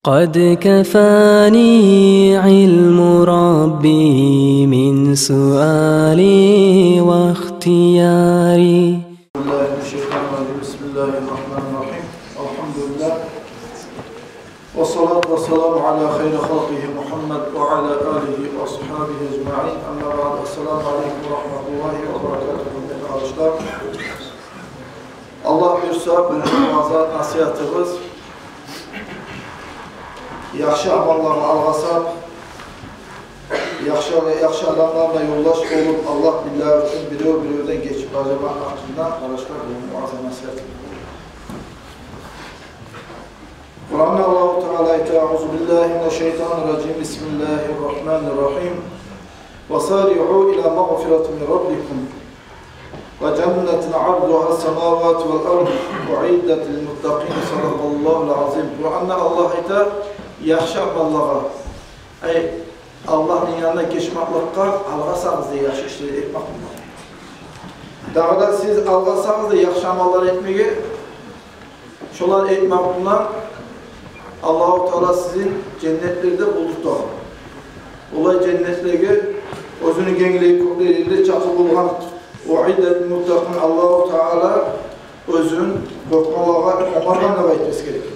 قد كفاني علم ربي من سؤالي واختياري. بسم الله الرحمن الرحيم. الحمد لله والصلاة والسلام على خير خلقه محمد وعلى آله وأصحابه أجمعين. أما بعد. السلام عليكم ورحمة الله وبركاته. Allah buyursa bugün nasihatimiz yaxşı amallarını alğasaq, yaxşı adamlarla yoldaş olup Allah billah üçün bir-birden geçip acaba hakkından araşlar bu muazzam nasihat. Kur'an'da Allah-u Teala ayette Euzubillahimineşşeytanirracim. Bismillahirrahmanirrahim. وَسَارِعُوا إِلَى مَغْفِرَةٍ مِنْ رَبِّكُمْ وَجَنَّةٍ عَرْضُهَا السَّمَاوَاتُ وَالْأَرْضُ وَعِدَّةٍ لِلْمُتَّقِينَ صَدَقَ اللّٰهُ الْعَظِيمُ. Kur'an'da Allah ayette yaxşı amallara, Allah'ın yanına geçmeklikka alğasanız da yaxşı işleri etmek bunlar. Daha da siz alğasanız da yaxşı amallar etmeyi, şolar etmek bunlar, Allah-u Teala sizin cennetlerde bulutlar. Olay cennetleri özünü gengleyip koplayıp çapı bulgan وَعِدَّةٍ مُتَّقِينَ Allah-u Teala özün korkmalığa omargan da etmesi gerekir.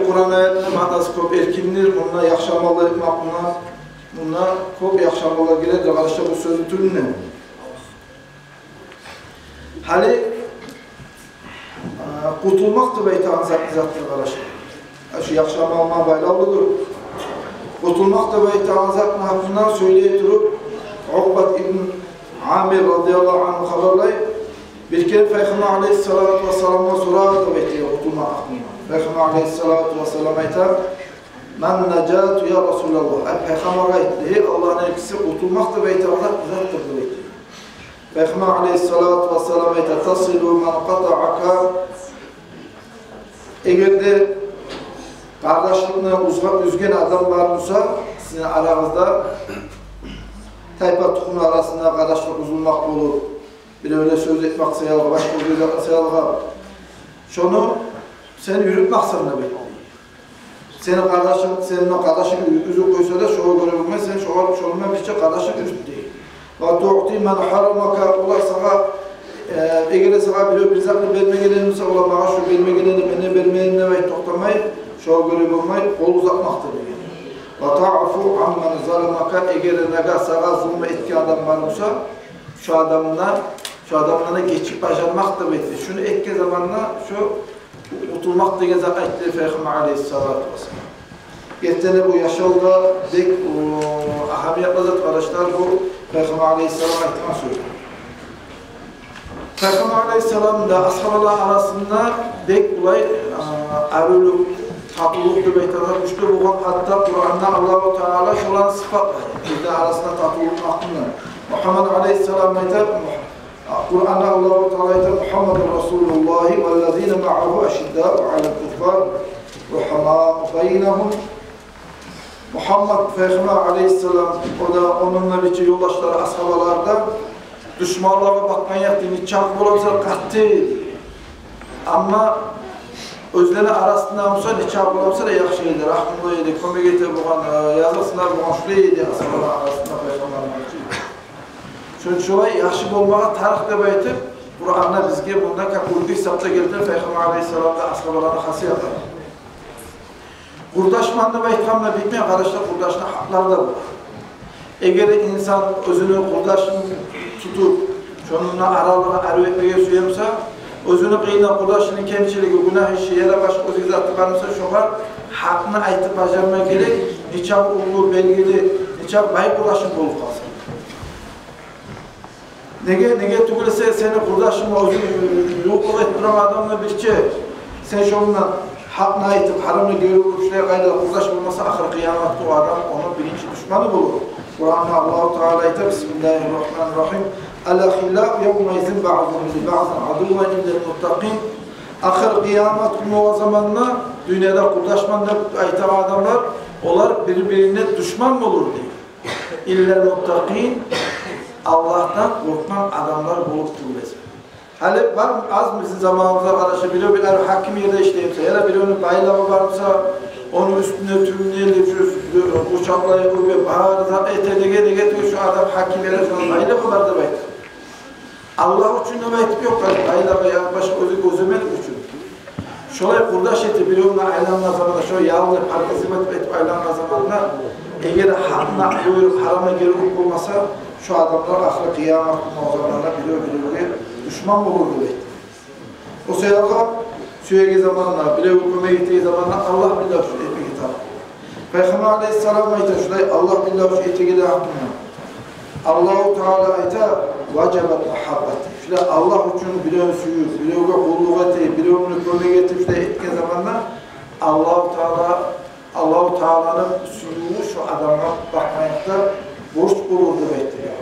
Bu Kur'an ayetinin manası çok erkindir. Bununla yaxşı amallar etmek bununla çok yaxşı amallar gelir. Arkadaşlar bu sözün türü ne? Hali kurtulmak da beytan zattır arkadaşlar. Şu yaxşı amalına baylalıdır. Kurtulmak da beytan zattır hakkından söyleyip durup Ukbat ibn Amir radıyallahu anh haberlayıp bir kere Peygamber aleyhissalatu vesselam'a sorar da beytiyor kurtulmak hakkında. Peygamber aleyhissalatu vesselam aytar "Men necatu ya Resulallah." Peygamber aytti Allah'ın elçisi kurtulmak da beytiyor uzaktır da beytiyor. Peygamber aleyhissalatu vesselam aytar "Tasilu men qata'aka." Eğer de kardeşliğine üzgün adam varsa sizin aranızda tayfa tuhumu arasında kardeşlik uzulmak olur. Bir öyle söz etmek sayalga, başka bir sayalga. Şunu sen yürütmek sırrına bekliyor. Senin kardeşin üzü koysa da şoğa göre bilmez, sen şoğulma birçe kardeşin üst değil. Ve tu'ti men haramaka, ola sana eğer sana bir rizaklı verme gelenimse, ola bana şu verme geleni, bana vermeyenine ve toktamayıp, şoğa göre bilmeyip, kol uzatmaktır. Ve ta'afu ammen zalimaka, eğer nega sana zulme etki adam varsa, şu adamlarına geçip başarmak da bekliyor. Şunu etki zamanla şu kurtulmak da gezak ayette Peygamber aleyhissalatu vesselam. Geçtiğinde bu yaşalda dek ahamiyetli zat arkadaşlar bu Peygamber aleyhissalam ayetine söylüyor. Peygamber aleyhissalam da ashabalar arasında dek olay arülük, tatlılık da beytanlar güçlü olan hatta Kur'an'da Allah-u Teala şolan sıfatlar. Bizde arasında tatlılık aklında. Muhammed aleyhissalam ayetler Kur'an'da Allah-u Teala Muhammed Resulullah vellezine ma'ahu eşiddâ'u alel-kuffar ruhamâ'u beynehum. Muhammed Peygamber aleyhisselam o da onunla birlikte yoldaşları ashabalarda düşmanlara bakmayan dini çarp olursa kattı. Ama özleri arasında olsa ne çarp olursa da yaxşı idi. Rahmetli idi. Komegete bulan yazısınlar bulan şuraydı ashabalar arasında Peygamber'in. Çünkü şolay yaxşı olmağa tarih da baytib, Kur'an'da bizge bunda ulgu hesapta geldi Peygamber aleyhisselam'da ashabalarına hası yapar. Kurdaşmanını baytkamla bitmeyen arkadaşlar kurdaşına haklar da bu. Eğer insan özünü kurdaşını tutup, şonunla aralığa arı etmeye suyamsa, özünü kıyına kurdaşının kemçiliği, günah işi, yere başka o zizatı varsa şolar hakkını aytıp başarmaya gerek, niçak uğur belgeli, niçak bay kurdaşın bulup kalsın. Nege tugulese seni kurdaşınla özünü yok ettiren adamla birçe sen şonunla hakkını aytıp haramını görüp şuraya kayda kurdaş bulmasa ahir kıyamatta o adam onun birinci düşmanı bulur. Kur'an'da Allah-u Teala ayette Bismillahirrahmanirrahim El-ahillâ'u yevmeyzin ba'zun li ba'zun aduven illel-muttaqin. Ahir kıyamet günü o zamanla dünyada kurdaşmanla aytan adamlar onlar birbirine düşman mı olur diye. İllel-muttaqin Allah'tan korkman adamlar bulup durulacak. Hali var mı az mı sizin zamanınıza karşı biri bir hakim yerde işleyipse ya da biri onun baylağı varsa onun üstüne tümleyle uçaklayıp koyuyor, bağırıza etede getiriyor şu adam hakim yere şu baylağı kadar da baylağı. Allah için de baylağı yok, baylağı ya başka gözümek için. Şöyle kurdaş eti biri onun aylanma zamanında, şöyle yağlı parkasımet etip aylanma zamanında eğer hakkına buyurup harama girip olmasa şu adamlar ahlı kıyamet o zamanlarda biliyor düşman olur dedi. O seyaka sürekli zamanla bile hüküme gittiği zamanla Allah billah şu eti gitar. Peygamber aleyhisselam ayta şurayı Allah billah şu eti gitar hakkında. Allah-u Teala ayta vacibet muhabbet. Şurada Allah için bilen suyu, bilen kulluğu eti, bilen hüküme getirip şurada etken zamanla Allah-u Teala'nın suyunu şu adamlar bakmayıp da borç bulur demektir yani.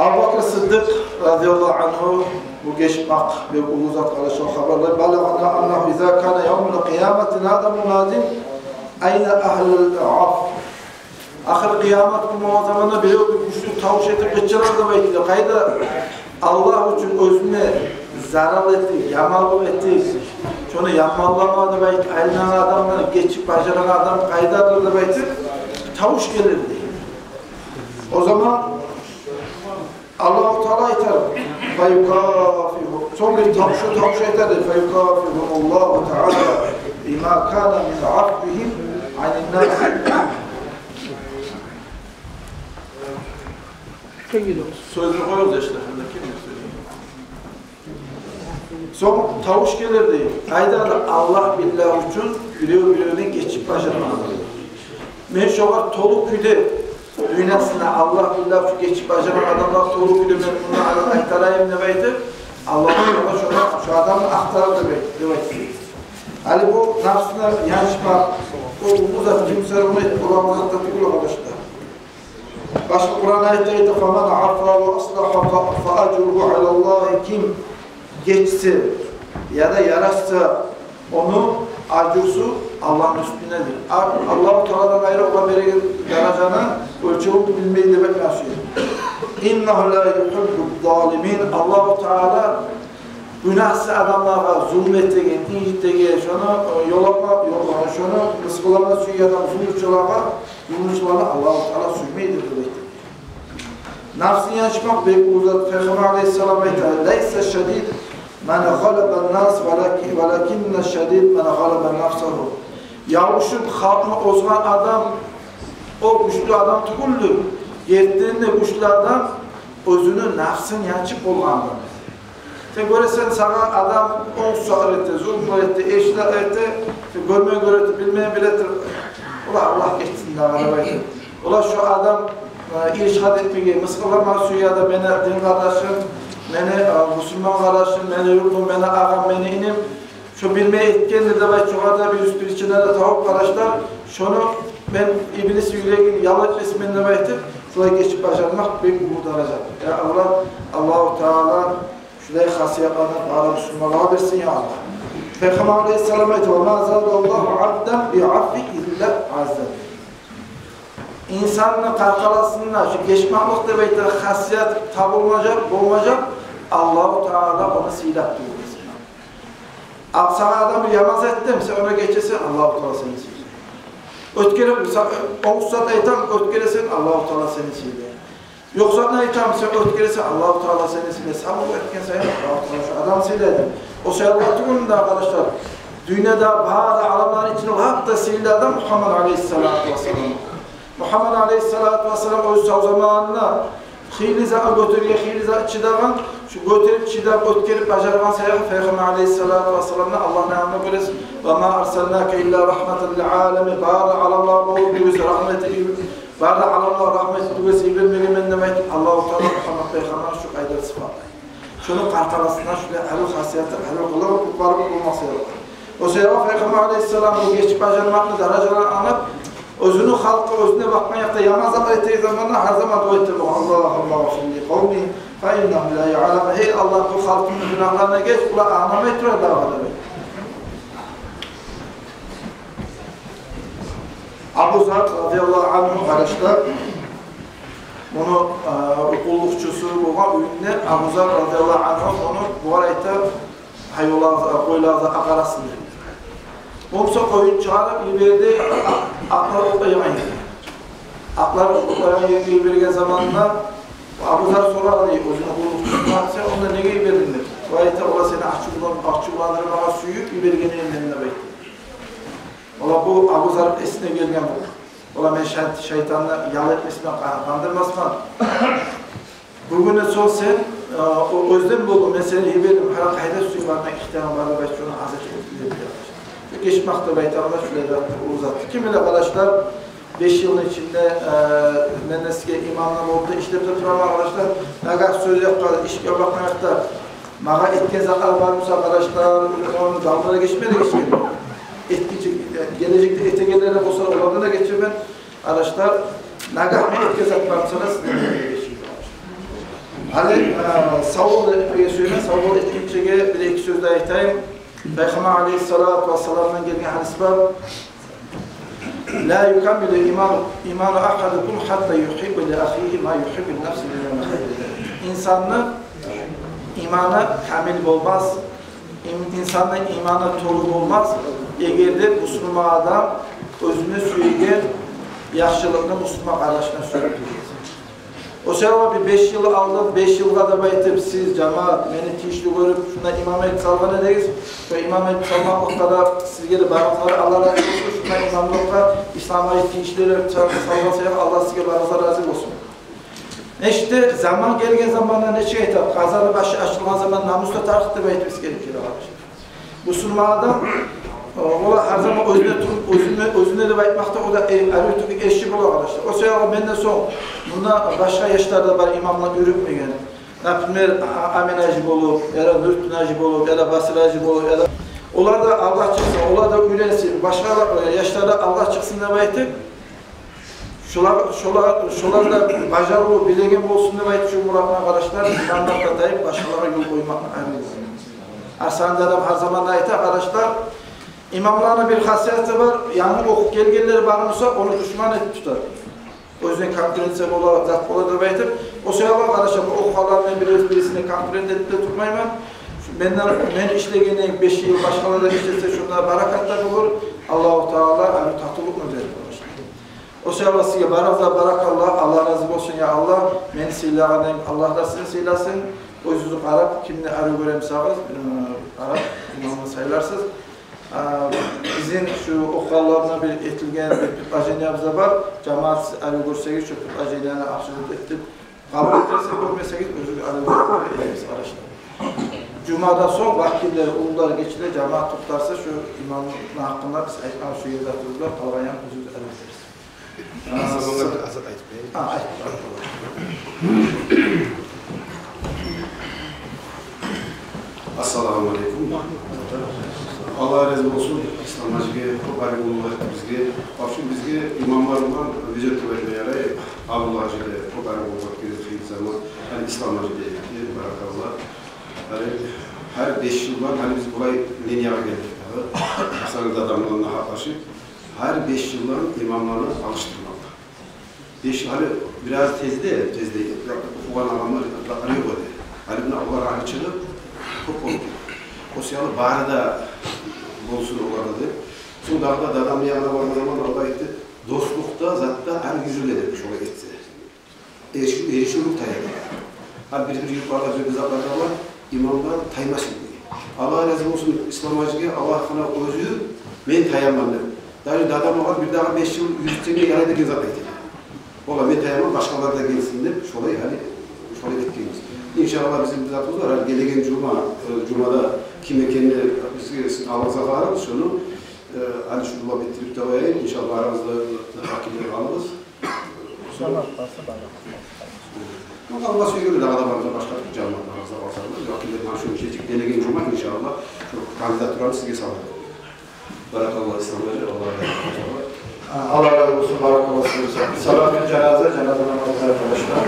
Abu Bakr Sıddık radıyallahu anhu bu geçmek ve uluzat karşı haberler balağına annahu izâ kâne yevmul kıyameti nâda munâdin ayne ahlul af. Ahir kıyamet bu zamanında böyle bir güçlü tavuş etip geçerler de bekliyor. Kayda Allah için özüne zarar etti, yamal etti. Şunu yapmallamadı belki aynen adamla geçip başaran adam kaydardır da belki tavuş gelirdi. O zaman Allah-u Teala iter. Feyukafihu. Son bir tavuş ederdi. Feyukafihu Allah-u Teala bima kana min afbihim anin nas. Sözünü koyuyoruz işte. Son tavuş gelirdi. Hayda Allah billah için biliyor geçip başaramadı. Men şoğa toluk küde dünyasına Allah billah şu geçip başaran adamlar toluk küde men bunu aytarayım demeydi. Allah'ın şu adamı aktarır demek. Ali bu nafsına yanışma, o uzat kimseler onu olamazsa tabi arkadaşlar. Başka Kur'an ayetlerinde فَمَنْ عَفَّى وَأَصْلَحَ فَأَجْرُهُ عَلَى اللّٰهِ Kim geçse ya da yaraşsa onun acısı Allah'ın üstündedir. Allah-u Teala'dan ayrı olan bir yaracağını ölçümü bilmeyi demek nasıl? اِنَّهُ لَا يُحِبُّ الظَّالِمِينَ Allah-u Teala günahsız adamlara zulmettiğin, incittiğin, şunu yolama, şunu kıskılama suyu ya da zulmçularına Allah-u Teala sürmeyidir demektir. Nafsını yanışmak büyük uzat Peygamber aleyhisselam ayetleri leyse şedid men galaben nas velakinne şedid men galaben nafsahu. Yavuşun halkını ozgan adam o güçlü adam tukuldu. Yettiğinde güçlü adam özünü nafsın yançıp olgandır. Sen göresen sana adam 10 sual etti, zulm etti, eşler etti, görmeyen göretti, bilmeyen biletti. Ola Allah geçsin de ola şu adam irşad etmeye, mıskılama suya da beni din kardeşim, beni Müslüman kardeşim, beni yurdum, beni ağam, beni inim. Şu bilmeye etkendir de şu kadar bir üst bir içinde de tavuk kardeşler, şunu ben iblis yüreğini yalan etmesini demektir. Şuraya geçip başarmak büyük umut alacak. Ya Allah-u Teala şuraya hasiyatlarına bağlı Müslümanlığa versin ya Allah. Peygamber aleyhisselam etti. وَمَا زَادَ اللّٰهُ عَبْدًا بِعَفِّ اِذْلَ عَزَّةً İnsanın kalkalasında şu geçmaklık demektir, hasiyat tabulmayacak, Allah-u Teala onu silattı. Sana adamı yamaz ettim, sen ona geçesin, Allah-u Teala seni siler. Ötkere, 10 saat aytan ötkeresin, Allah-u Teala seni siler. Yoksa ne aytan sen ötkeresin, Allah-u Teala seni siler. Sen o ötken sayın, Allah-u Teala şu adam silerdi. O sayılatı gününde arkadaşlar, dünyada bazı alanların içinde hatta silerdi adam Muhammed Aleyhisselatü Vesselam. Muhammed Aleyhisselatü Vesselam o zamanında Xiliza götürüyor, Xiliza çıdağın, şu götürüp çıdağ ötkerip bacarılan sayı Peygamber Aleyhisselatü Vesselam'la Allah namına görüyoruz. وَمَا أَرْسَلْنَاكَ إِلَّا رَحْمَةً لِعَالَمِ Bağırı alamlar boğul duyuyoruz, bağırı alamlar rahmet duyuyoruz, İbrahim'in demek Allah-u Teala Muhammed Peygamber şu ayda sıfatlar. Şunun kartalasından şöyle helal hasiyatı, helal kulağı kutları bulması yapar. O sebeple Peygamber Aleyhisselam bu geçip bacarmaklı daracaları anıp özünü halka özüne bakmayıp yamazlar ettiği zamanla her zaman dua ettirir. Allah şimdi kavmi fe innehu la ya'lem. Hey Allah bu halkın günahlarına geç, kula anamet ve davada ver. Abu Zar radıyallahu anh'ın kardeşler Bunu kullukçusu olan ünlü Abu Zar radıyallahu anh onu bu arayta koyularda akarasın dedi. Olsa koyun çağırıp iberdi, aklar otlayan yedi. Aklar otlayan yedi ibergen zamanında Abu Zar sorardı, özünü kullukçusu varsa onda ne iberdin dedi. Bu arayta ola seni akçı bulandırmağa suyu ibergenin eline bekliyor. Ola bu Abu Zar esine gelgen bu. Ola men şeytanla yal etmesinden kandırmasman. Bugün sol sen o özlem buldu meseleyi hiberim her kayda suylarına ihtiyaç vardı ve şunu hazret ettiler. Geçmakta baytarlar şöyle uzattı. Kimiyle arkadaşlar 5 yılın içinde menneske imamla oldu işlemde tutan arkadaşlar nagar söz yaptılar, iş yapmakta mağa etken zakar varmış arkadaşlar onu dallara geçmeye de geçmedi. Gelecekte etegelerine bu sıra olanına geçiyor ben arkadaşlar nagah mı etken zakar varmış hani savul söyleme, savul etkinçege bir iki söz daha etayım. Peygamber aleyhissalatu vesselam'dan gelen hadis var. La yukammilu imanu ahadukum hatta yuhibbu li ahihi ma yuhibbu li nefsihi min hayr. İnsanın imanı kamil olmaz. İnsanın imanı to'liq olmaz. Eğer de Müslüman adam özünü suygan yaxshilikni Müslüman qarashini söylüyor. O sebeple bir 5 yıl aldım, 5 yılda da baytip siz cemaat, beni tişli görüp şuna imamet salgana deyiz. Ve imamet salmaklıkta da sizge de barakları Allah razı olsun. Şuna imamlıkta İslam'ı tişleri salgasaya Allah sizge barakları razı olsun. İşte zaman gelgen zamanla ne şey etap, kazanı başı açılma zaman namusla tarihte baytimiz gerekir arkadaşlar. Müslüman adam ola her zaman özüne de baytmakta o da arıtlık eşlik olur arkadaşlar. O sebeple benden son bunda başka yaşlarda var imamla görükmeyen. Naprimler Amin Acib olup, ya da Nurtun Acib olup, ya da Basir Acib olup, ya da onlar da Allah çıksın, onlar da ürensin, başka yaşlarda Allah çıksın demeydi. Şolar da başarılı, bilegen olsun demeydi şu muratına arkadaşlar, imamlar da dayıp başkalarına yol koymakla emin. Arsan'da adam her zaman da ayet arkadaşlar, İmamlarına bir hasiyeti var, yani okuk gelgenleri varmışsa onu düşman edip tutar. O yüzden konkurensiyel olarak zat olarak baytip, o sebeple arkadaşlar okukalarından birisini konkurent edip de tutmayayım ben işlegenin 5 yıl başkalarıyla işletse şunlara barakatlar olur, Allah-u Teala yani tatıllık mı verir arkadaşlar. O sebeple size barakallah, Allah razı olsun ya Allah, beni silahlayın, Allah da sizin silahsın, o yüzden Arap, kimini arı göremsiniz, Arap imamını sayılarsınız. Bizim şu okullarına bir etilgen bir ajeniyamızda var. Cemaat arı görsek şu ajeniyana absolut ettik. Kabul edersek görmesek özür arı görmemiz araçlar. Cuma'dan son vakitleri, ulular geçilir, cemaat tutarsa şu imamın hakkında biz ayıklar şu yerde dururlar, kalbayan özür arı ederiz. Azat Ayt Bey. Assalamu alaikum. Allah razı olsun. İslamacıge kopari bulunlar bizge. Başım bizge imamlarından vizet vermeyerek Allah'cıge kopari bulunmak gerektiği zaman hani İslamacıge barakallah. Yani her 5 yıldan hani biz buraya Linya'ya geldik. Hasan'ın adamlarına yaklaşık her 5 yıldan imamlarını alıştırmak. 5 hani biraz tezde okuyan adamlar arıyor böyle. Hani buna Allah rahmet çıkıp çok oldu. O siyahlı bari da olsun olardı. Son dağda adamın yanına varma zaman orada gitti. Dostlukta zaten her yüzüyle demiş ola gitti. Erişimlik tayadı. Her bir yukarıda bir zatlarda var. İmamlar taymasın diye. Allah razı olsun İslamacıya Allah sana özü ben tayanmadım. Daha önce adam var bir daha 5 yıl 100 sene yanında gezat etti. Ola ben tayanmam başkaları da gelsinler. Şöyle yani şöyle ettiğimiz. İnşallah bizim zatımız var. Gelegen Cuma'da kime kendi biz ağzına varırız şunu. Hani şunu bitirip de koyayım. İnşallah aramızda hakimleri alırız. Allah söylüyor da adamlarımıza başka canlılarla aramızda varsanız. Hakimleri şunu çekecek. Gelegen Cuma inşallah. Kandidatürümü size sağlayın. Barakallah İslamları. Allah razı olsun. Barakallah. Salatün cenaze namazı arkadaşlar.